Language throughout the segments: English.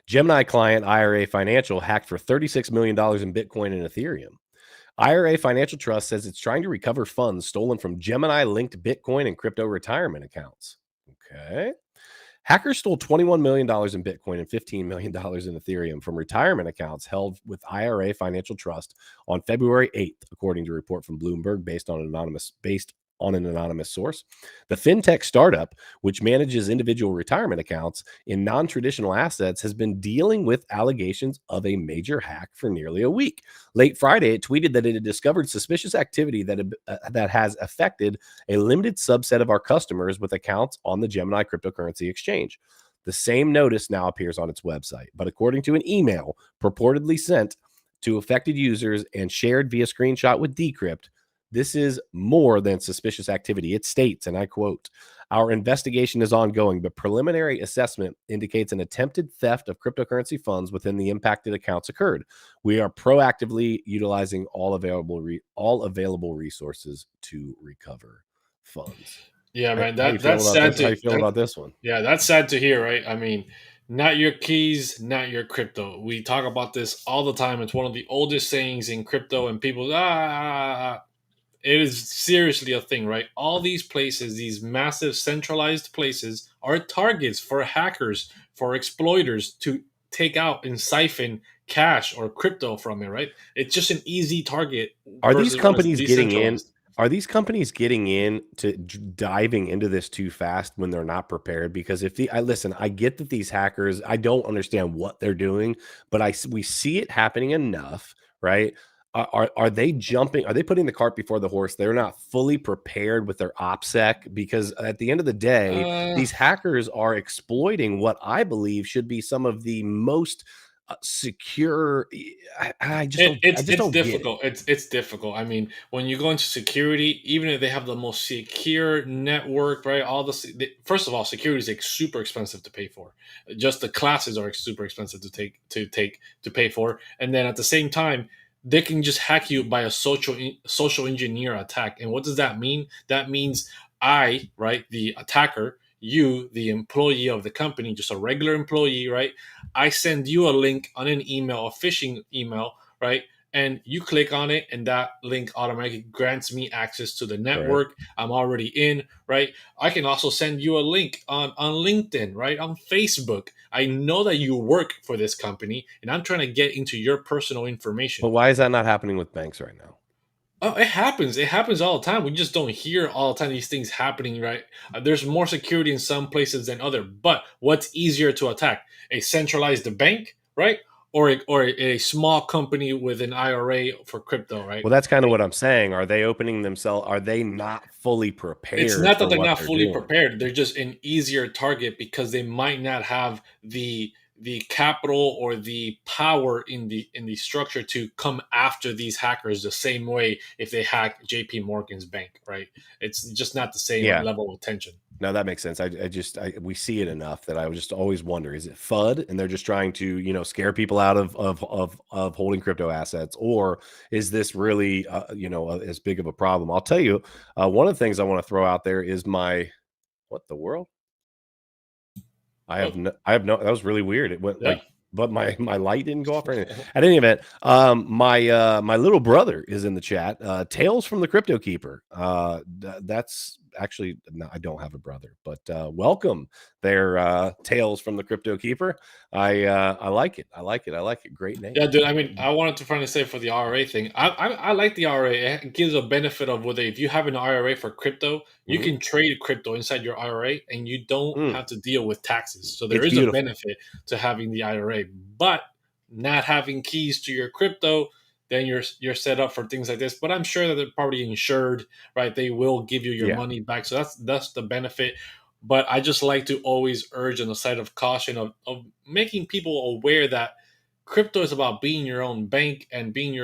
Gemini client IRA Financial hacked for $36 million in Bitcoin and Ethereum. IRA Financial Trust says it's trying to recover funds stolen from Gemini-linked Bitcoin and crypto retirement accounts. Okay. Hackers stole $21 million in Bitcoin and $15 million in Ethereum from retirement accounts held with IRA Financial Trust on February 8th, according to a report from Bloomberg based on an anonymous source. The fintech startup, which manages individual retirement accounts in non-traditional assets, has been dealing with allegations of a major hack for nearly a week. Late Friday, it tweeted that it had discovered suspicious activity that has affected a limited subset of our customers with accounts on the Gemini cryptocurrency exchange. The same notice now appears on its website, but according to an email purportedly sent to affected users and shared via screenshot with Decrypt, this is more than suspicious activity. It states, and I quote, "Our investigation is ongoing, but preliminary assessment indicates an attempted theft of cryptocurrency funds within the impacted accounts occurred. We are proactively utilizing all available resources to recover funds." Yeah, man, How you that's feeling about sad this? How to you feeling about this one? yeah, that's sad to hear, right? I mean, not your keys, not your crypto. We talk about this all the time. It's one of the oldest sayings in crypto, and people it is seriously a thing, right? All these places, these massive centralized places, are targets for hackers, for exploiters to take out and siphon cash or crypto from it, right? It's just an easy target Are these versus when it's companies getting in? decentralized. Are these companies getting in to diving into this too fast when they're not prepared? Because if I listen, I get that these hackers, I don't understand what they're doing, but we see it happening enough, right? Are they jumping? Are they putting the cart before the horse? They're not fully prepared with their OPSEC, because at the end of the day, Uh, these hackers are exploiting what I believe should be some of the most secure. I just it's don't get it. difficult. It's difficult. I mean, when you go into security, even if they have the most secure network, right? First of all, security is like super expensive to pay for. Just the classes are super expensive to pay for, and then at the same time, they can just hack you by a social engineer attack. And what does that mean? That means I, right, the attacker, you, the employee of the company, just a regular employee, right? I send you a link on an email, a phishing email, right? And you click on it, and that link automatically grants me access to the Right. network. I'm already in, right? I can also send you a link on LinkedIn, right? On Facebook. I know that you work for this company, and I'm trying to get into your personal But information. why is that not happening with banks right now? Oh, it happens. It happens all the time. We just don't hear all the time these things happening, right? There's more security in some places than other. But what's easier to attack? A centralized bank, right? Or a small company with an IRA for crypto, right? Well, that's kind of what I'm saying. Are they opening themselves? Are they not fully It's prepared not that for they're what not they're fully doing? prepared. They're just an easier target because they might not have the capital or the power in the structure to come after these hackers the same way if they hack JP Morgan's bank, right? It's just not the same Yeah. level of attention. No, that makes sense. We see it enough that I would just always wonder: is it FUD, and they're just trying to scare people out of holding crypto assets, or is this really as big of a problem? I'll tell you, one of the things I want to throw out there is my what the world. Oh, I have no, that was really weird. It went yeah. like, but my light didn't go off or anything. At any event, my little brother is in the chat. Tales from the CryptoKeeper. That's actually, no, I don't have a brother, but welcome there, Tales from the CryptoKeeper. I like it. I like it. I like it. Great name. Yeah, dude. I mean, I wanted to finally say for the IRA thing. I like the IRA. It gives a benefit of whether if you have an IRA for crypto, you Mhm. can trade crypto inside your IRA, and you don't Mm, have to deal with taxes. So there it's is a beautiful. benefit to having the IRA, but not having keys to your crypto, then you're set up for things like this. But I'm sure that they're probably insured, right? They will give you your Yeah. money back. So that's the benefit. But I just like to always urge on the side of caution of making people aware that crypto is about being your own bank and being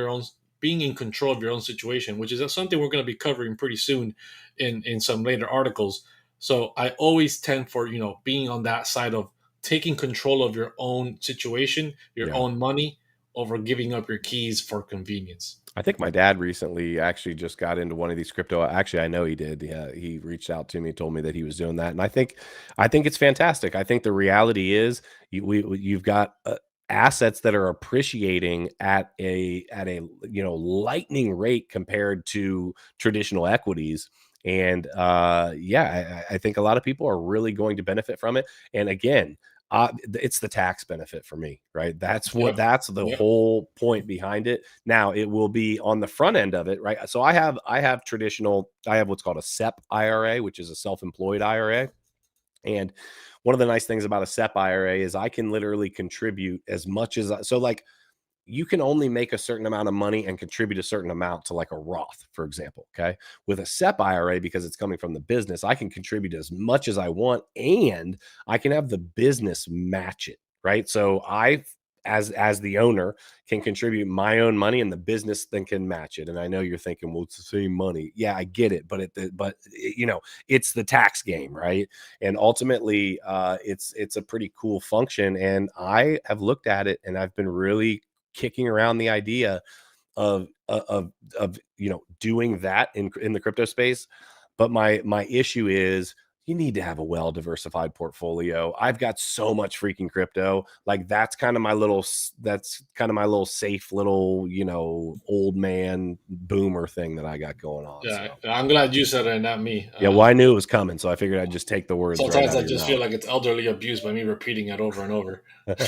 in control of your own situation, which is something we're going to be covering pretty soon in some later articles. So I always tend for being on that side of taking control of your own situation, your Yeah. own money, over giving up your keys for convenience. I think my dad recently actually just got into one of these crypto. Actually, I know he did. Yeah, he reached out to me, told me that he was doing that, and I think it's fantastic. I think the reality is you've got assets that are appreciating at a lightning rate compared to traditional equities. And yeah, I think a lot of people are really going to benefit from it. And again, it's the tax benefit for me, right? Yep. That's the Yep. whole point behind it. Now it will be on the front end of it, right? So I have what's called a SEP IRA, which is a self-employed IRA. And one of the nice things about a SEP IRA is I can literally contribute as much as so like you can only make a certain amount of money and contribute a certain amount to like a Roth, for example. Okay. With a SEP IRA, because it's coming from the business, I can contribute as much as I want and I can have the business match it. Right. So as the owner can contribute my own money and the business then can match it. And I know you're thinking, well, it's the same money. Yeah, I get it. It's the tax game. Right. And ultimately, it's a pretty cool function. And I have looked at it and I've been really kicking around the idea of doing that in the crypto space. But my issue is you need to have a well diversified portfolio. I've got so much freaking crypto. Like that's kind of my little safe little, old man boomer thing that I got going on. Yeah, So I'm glad you said it and not me. yeah, well, I knew it was coming, so I figured I'd just take the words right Sometimes out I of your just feel mouth. like it's elderly abuse by me repeating it over and over.